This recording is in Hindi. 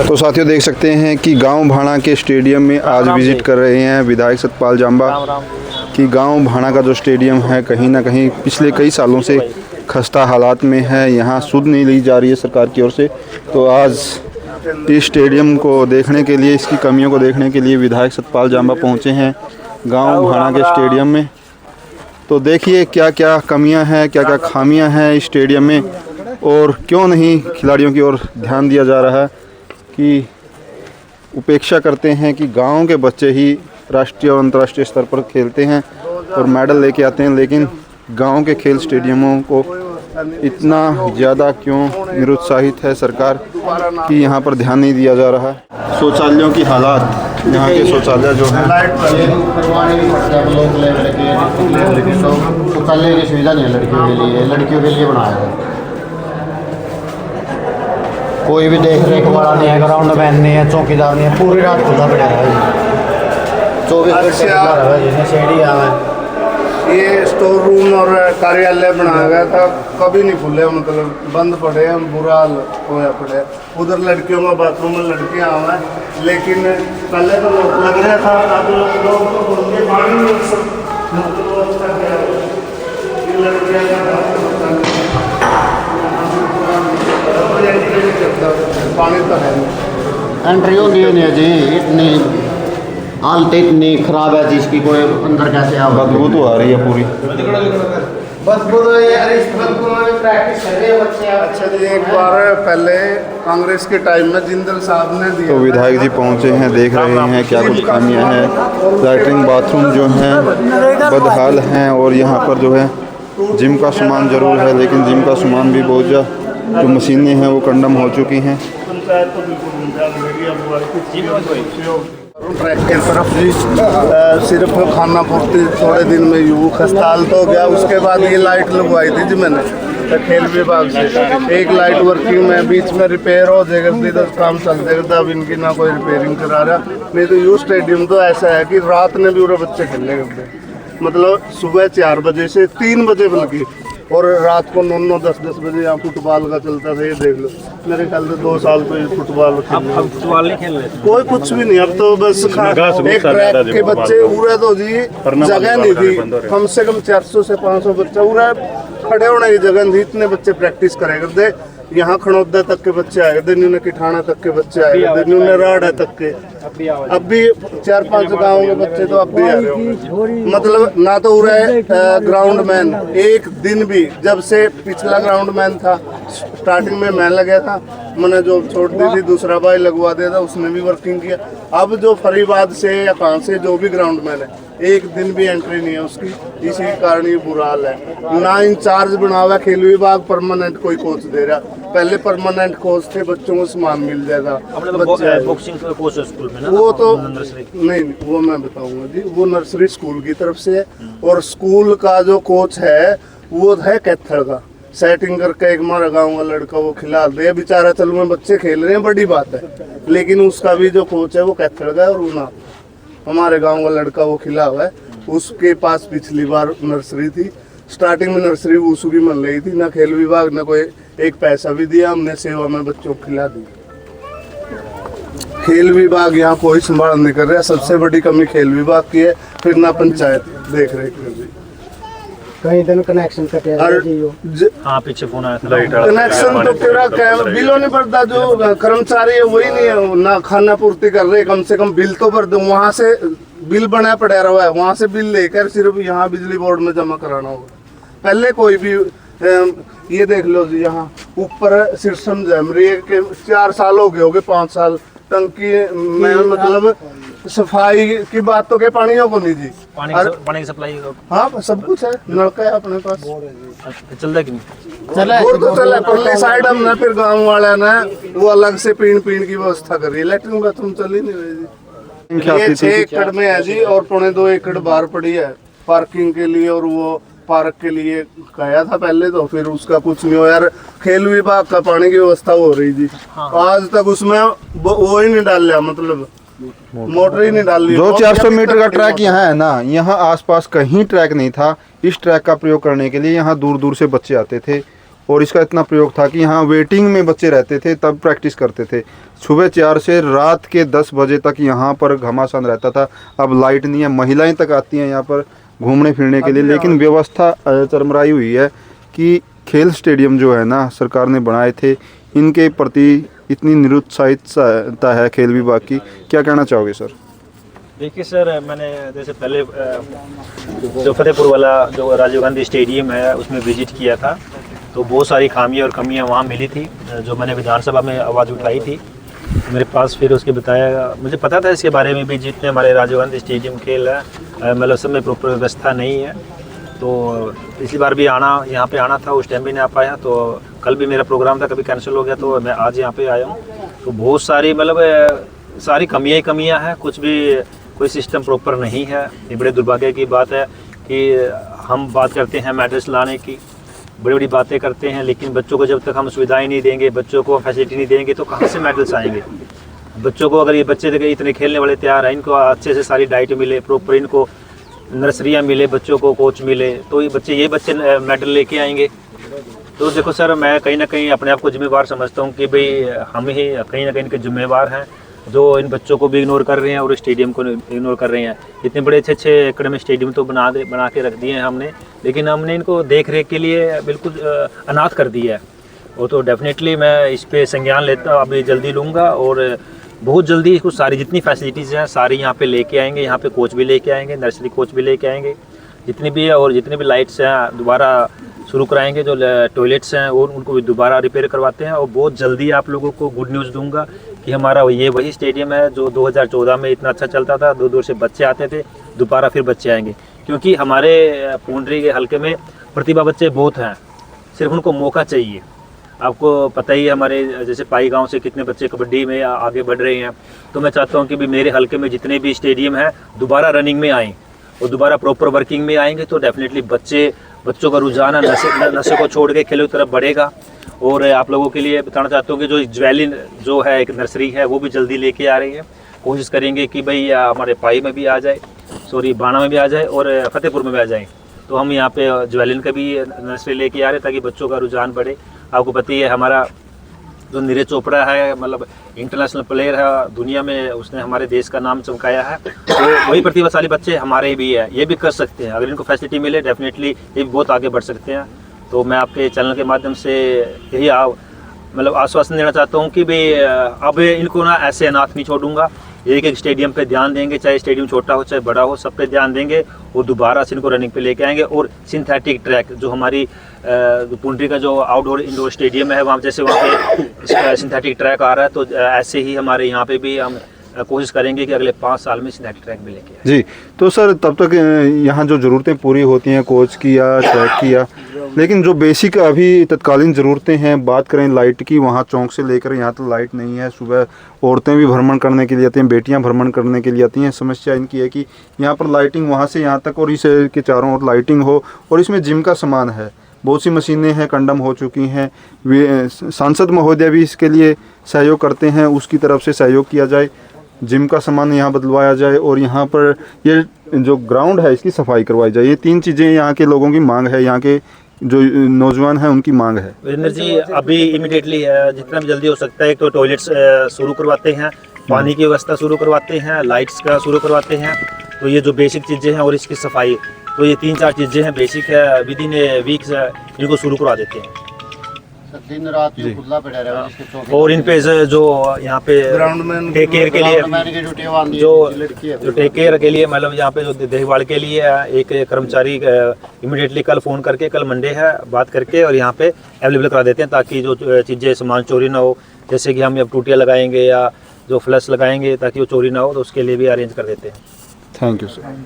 तो साथियों देख सकते हैं कि गांव भाणा के स्टेडियम में आज विजिट कर रहे हैं विधायक सतपाल जांबा कि गांव भाणा का जो स्टेडियम है कहीं ना कहीं पिछले कई सालों से खस्ता हालात में है। यहां सुध नहीं ली जा रही है सरकार की ओर से। तो आज इस स्टेडियम को देखने के लिए, इसकी कमियों को देखने के लिए विधायक सतपाल जांबा पहुंचे हैं गांव भाणा के स्टेडियम में। तो देखिए क्या क्या कमियां हैं, क्या क्या खामियां हैं इस स्टेडियम में और क्यों नहीं खिलाड़ियों की ओर ध्यान दिया जा रहा है कि उपेक्षा करते हैं कि गांव के बच्चे ही राष्ट्रीय और अंतर्राष्ट्रीय स्तर पर खेलते हैं और मेडल लेके आते हैं, लेकिन गांव के खेल स्टेडियमों को इतना ज़्यादा क्यों निरुत्साहित है सरकार कि यहां पर ध्यान नहीं दिया जा रहा है। शौचालयों की हालात, यहाँ के शौचालय जो है शौचालय की सुविधा नहीं है लड़कियों के लिए बनाया है। कोई भी देख रेख वाला नहीं है, ग्राउंड मैन नहीं है, चौकीदार नहीं है, पूरी रात खुला पड़ा है। 24 घंटे सीढ़ी है। ये स्टोर रूम और कार्यालय बनाया गया था, कभी नहीं खुले, मतलब बंद पड़े हैं, बुरा हाल होया पड़े। उधर लड़कियों का बाथरूम में लड़कियाँ आवा है, लेकिन पहले तो लग रहा था अब लोग तो पानी तो है एंट्री होती नहीं है जी, इतनी हालत इतनी खराब है जिसकी कोई अंदर कैसे आ, बदबू तो आ रही है पूरी। बस वो तो यार इस बदबू में प्रैक्टिस कर रहे हैं बच्चे। अच्छा जी, एक बार पहले कांग्रेस के टाइम में जिंदल साहब ने दिया, तो विधायक जी पहुंचे हैं, देख रहे हैं क्या कुछ खामियां हैं। लैट्रिन बाथरूम जो हैं बदहाल हैं और यहाँ पर जो है जिम का सामान ज़रूर है, लेकिन जिम का सामान भी बहुत जो मशीनें हैं वो कंडम हो चुकी हैं। ट्रैक के तरफ सिर्फ खाना पूर्ति थोड़े दिन में यूँ खस्ताल तो गया। उसके बाद ये लाइट लगवाई थी जी मैंने खेल विभाग से, एक लाइट वर्किंग में बीच में रिपेयर हो जाएगा, तो काम चल जाएगा। अब इनकी ना कोई रिपेयरिंग करा रहा, नहीं तो यू स्टेडियम तो ऐसा है कि रात में भी पूरे बच्चे खेलने करते, मतलब सुबह 4 बजे से 3 बजे बल्कि, और रात को 9-9 10-10 बजे यहाँ फुटबॉल का चलता था। ये देख लो, मेरे ख्याल से 2 साल तो ये फुटबॉल अब फुटबॉल नहीं खेल रहे, कोई कुछ भी नहीं। अब तो बस एक ट्रैक के बच्चे उड़े तो जी जगह नहीं थी, कम से कम 400 से 500 बच्चा उड़ा, खड़े होने की जगह नहीं, इतने बच्चे प्रैक्टिस करे करते। यहाँ खड़ौदा तक के बच्चे आए थे, न्यूने किठाना तक के बच्चे आए थे, न्यूने राड़ा तक के, अब भी 4-5 गाँव के बच्चे तो अब भी आ रहे हो। मतलब ना तो उड़े ग्राउंड मैन एक दिन भी, जब से पिछला ग्राउंड मैन था स्टार्टिंग में मैं लगा था, मैंने जो छोड़ दी थी दूसरा भाई लगवा दिया था, उसने भी वर्किंग किया। अब जो फरीबाद से या कहाँ से जो भी ग्राउंड मैन है, एक दिन भी एंट्री नहीं है उसकी, इसी कारण ये बुरा हाल है। ना इंचार्ज बना हुआ खेल विभाग, परमानेंट कोई कोच दे रहा। पहले परमानेंट कोच थे, बच्चों को सामान मिल जाएगा। बॉक्सिंग कोच स्कूल में ना, वो तो नहीं, वो मैं बताऊंगा जी, वो नर्सरी स्कूल की तरफ से है, और स्कूल का जो कोच है वो है कैथल का, सेटिंग करके एक हमारा गाँव का लड़का वो खिला दे बेचारा। चलो में बच्चे खेल रहे हैं, बड़ी बात है, लेकिन उसका भी जो कोच है वो कैथल का है, और ना हमारे गांव का लड़का वो खिला हुआ है। उसके पास पिछली बार नर्सरी थी, स्टार्टिंग में नर्सरी उसू की मन रही थी, ना खेल विभाग ने कोई एक पैसा भी दिया, हमने सेवा में बच्चों को खिला दी। खेल विभाग यहाँ कोई संभाल नहीं कर रहा, सबसे बड़ी कमी खेल विभाग की है, फिर ना पंचायत देख रेख कर रही। कहीं दिन कनेक्शन हाँ पीछे फोन आया था, कनेक्शन तो तेरा बिलो नहीं भरता, जो कर्मचारी है वही नहीं है, ना खाना पूर्ति कर रहे, कम से कम बिल तो भर दो। वहाँ से बिल बना पड़ा रहा है, वहाँ से बिल लेकर सिर्फ यहाँ बिजली बोर्ड में जमा कराना होगा। पहले कोई भी ये देख लो जी, यहाँ ऊपर सिस्टम जम रही है कि 4 साल हो गए, 5 साल टंकी में, मतलब सफाई की बात तो क्या पानियों को नहीं जी, पानी की सप्लाई, हाँ सब कुछ है, नलका है अपने पास, चल रहा कि नहीं चला तो चला। परले साइड हमने फिर गांव वाले ने वो अलग से पीण की व्यवस्था कर रही है, लेटरिन बाथरूम चल ही नहीं रही जी। ये 6 एकड़ में है जी, और 2.25 एकड़ बाहर पड़ी है पार्किंग के लिए, और वो पार्क के लिए कहा था पहले, तो फिर उसका कुछ नहीं हो यार। खेल विभाग का पानी की व्यवस्था हो रही जी, आज तक उसमें वो ही नहीं डाल लिया, मतलब मोटर ही नहीं डाल ली। जो 400 मीटर का ट्रैक यहाँ है ना, यहाँ आसपास कहीं ट्रैक नहीं था। इस ट्रैक का प्रयोग करने के लिए यहाँ दूर दूर से बच्चे आते थे और इसका इतना प्रयोग था कि यहाँ वेटिंग में बच्चे रहते थे, तब प्रैक्टिस करते थे। सुबह 4 से रात के 10 बजे तक यहाँ पर घमासान रहता था। अब लाइट नहीं है, महिलाएं तक आती हैं यहाँ पर घूमने फिरने के लिए, लेकिन व्यवस्था चरमराई हुई है कि खेल स्टेडियम जो है ना सरकार ने बनाए थे, इनके प्रति इतनी निरुत्साहितता है खेल विभाग की। क्या कहना चाहोगे सर? देखिए सर, मैंने जैसे पहले जो फतेहपुर वाला जो राजीव गांधी स्टेडियम है उसमें विजिट किया था, तो बहुत सारी खामियां और कमियां वहाँ मिली थी, जो मैंने विधानसभा में आवाज़ उठाई थी मेरे पास। फिर उसके बताया, मुझे पता था इसके बारे में भी, जितने हमारे राजीव गांधी स्टेडियम खेल है मतलब सब में प्रॉपर व्यवस्था नहीं है। तो पिछली बार भी यहाँ पे आना था, उस टाइम भी नहीं आ पाया। तो कल भी मेरा प्रोग्राम था, कभी कैंसिल हो गया, तो मैं आज यहाँ पे आया हूँ। तो बहुत सारी मतलब सारी कमियाँ हैं, कुछ भी कोई सिस्टम प्रॉपर नहीं है। ये बड़े दुर्भाग्य की बात है कि हम बात करते हैं मेडल्स लाने की, बड़ी बड़ी बातें करते हैं, लेकिन बच्चों को जब तक हम सुविधाएं नहीं देंगे, बच्चों को फैसिलिटी नहीं देंगे, तो कहाँ से मेडल्स आएंगे। बच्चों को अगर ये बच्चे इतने खेलने वाले तैयार हैं, इनको अच्छे से सारी डाइट मिले, प्रॉपर इनको नर्सरियाँ मिले, बच्चों को कोच मिले, तो ये बच्चे मेडल लेके आएंगे। तो देखो सर, मैं कहीं ना कहीं अपने आप को जिम्मेवार समझता हूँ कि भाई हम ही कहीं ना कहीं इनके जिम्मेवार हैं, जो इन बच्चों को भी इग्नोर कर रहे हैं और स्टेडियम को इग्नोर कर रहे हैं। इतने बड़े अच्छे एकेडमिक स्टेडियम तो बना के रख दिए हैं हमने, लेकिन हमने इनको देख रेख के लिए बिल्कुल अनाथ कर दिया है। वो तो डेफिनेटली मैं इस पे संज्ञान लेता अभी जल्दी लूँगा, और बहुत जल्दी इसको सारी जितनी फैसिलिटीज़ हैं सारी यहाँ पे लेके आएंगे। यहाँ पे कोच भी लेके आएंगे, नर्सरी कोच भी लेके आएंगे, जितनी भी है, और जितने भी लाइट्स हैं दोबारा शुरू कराएंगे। जो टॉयलेट्स हैं और उनको भी दोबारा रिपेयर करवाते हैं। और बहुत जल्दी आप लोगों को गुड न्यूज़ दूंगा कि हमारा ये वही स्टेडियम है जो 2014 में इतना अच्छा चलता था, दूर दूर से बच्चे आते थे, दोबारा फिर बच्चे आएंगे। क्योंकि हमारे पूंडरी के हल्के में प्रतिभा बच्चे बहुत हैं, सिर्फ उनको मौका चाहिए। आपको पता ही है हमारे जैसे पाई गांव से कितने बच्चे कबड्डी में आगे बढ़ रहे हैं। तो मैं चाहता हूं कि भी मेरे हल्के में जितने भी स्टेडियम हैं दोबारा रनिंग में आएँ और दोबारा प्रॉपर वर्किंग में आएंगे, तो डेफिनेटली बच्चों का रुझान नशे को छोड़ के खेलों की तरफ बढ़ेगा। और आप लोगों के लिए बताना चाहता हूँ कि जो ज्वेलिन जो है एक नर्सरी है, वो भी जल्दी लेके आ रही है। कोशिश करेंगे कि भाई हमारे पाई में भी आ जाए, बाणा में भी आ जाए और फतेहपुर में भी आ जाए। तो हम यहाँ पे ज्वेलिन का भी नर्सरी लेके आ रहे हैं ताकि बच्चों का रुझान बढ़े। आपको पता ही है हमारा जो नीरज चोपड़ा है, मतलब इंटरनेशनल प्लेयर है दुनिया में, उसने हमारे देश का नाम चमकाया है। तो वही प्रतिभाशाली बच्चे हमारे भी है, ये भी कर सकते हैं। अगर इनको फैसिलिटी मिले डेफिनेटली ये भी बहुत आगे बढ़ सकते हैं। तो मैं आपके चैनल के माध्यम से यही मतलब आश्वासन देना चाहता हूँ कि भाई अब इनको ना ऐसे अनाथ नहीं छोड़ूंगा। एक एक स्टेडियम पे ध्यान देंगे, चाहे स्टेडियम छोटा हो चाहे बड़ा हो, सब पे ध्यान देंगे और दोबारा से इनको रनिंग पे लेके आएंगे। और सिंथेटिक ट्रैक जो हमारी पुंडरी का जो आउटडोर इंडोर स्टेडियम है, वहाँ जैसे वहाँ पे सिंथेटिक ट्रैक आ रहा है, तो ऐसे ही हमारे यहाँ पे भी हम कोशिश करेंगे कि अगले 5 साल में सिंथेटिक ट्रैक भी लेके आए। जी, तो सर तब तक यहाँ जो ज़रूरतें पूरी होती हैं, कोच की या ट्रैक की या, लेकिन जो बेसिक अभी तत्कालीन ज़रूरतें हैं, बात करें लाइट की, वहाँ चौक से लेकर यहाँ तो लाइट नहीं है। सुबह औरतें भी भ्रमण करने के लिए आती हैं, बेटियाँ भ्रमण करने के लिए आती हैं। समस्या इनकी है कि यहाँ पर लाइटिंग वहाँ से यहाँ तक और इसके चारों ओर लाइटिंग हो, और इसमें जिम का सामान है, बहुत सी मशीनें हैं, कंडम हो चुकी हैं। सांसद महोदय भी इसके लिए सहयोग करते हैं, उसकी तरफ से सहयोग किया जाए, जिम का सामान यहाँ बदलवाया जाए और यहाँ पर ये जो ग्राउंड है इसकी सफाई करवाई जाए। ये 3 चीज़ें यहाँ के लोगों की मांग है, यहाँ के जो नौजवान हैं उनकी मांग है। वीरेंद्र जी, अभी इमिडिएटली जितना भी जल्दी हो सकता है, एक तो टॉयलेट्स शुरू करवाते हैं, पानी की व्यवस्था शुरू करवाते हैं, लाइट्स का शुरू करवाते हैं। तो ये जो बेसिक चीज़ें हैं और इसकी सफाई, तो ये 3-4 चीज़ें हैं बेसिक है, विद इन वीक्स इनको शुरू करवा देते हैं। दिन रात ये खुला पड़ा रहा है। और इन पे जो यहाँ पे ग्राउंडमैन टेक केयर के लिए जो टेक केयर के लिए, मतलब यहाँ पे जो देखभाल के लिए एक कर्मचारी इमीडिएटली कल फ़ोन करके, कल मंडे है, बात करके और यहाँ पे अवेलेबल करा देते हैं, ताकि जो चीज़ें सामान चोरी ना हो। जैसे कि हम अब टूटियाँ लगाएंगे या जो फ्लश लगाएंगे ताकि वो चोरी ना हो, तो उसके लिए भी अरेंज कर देते हैं। Thank you sir.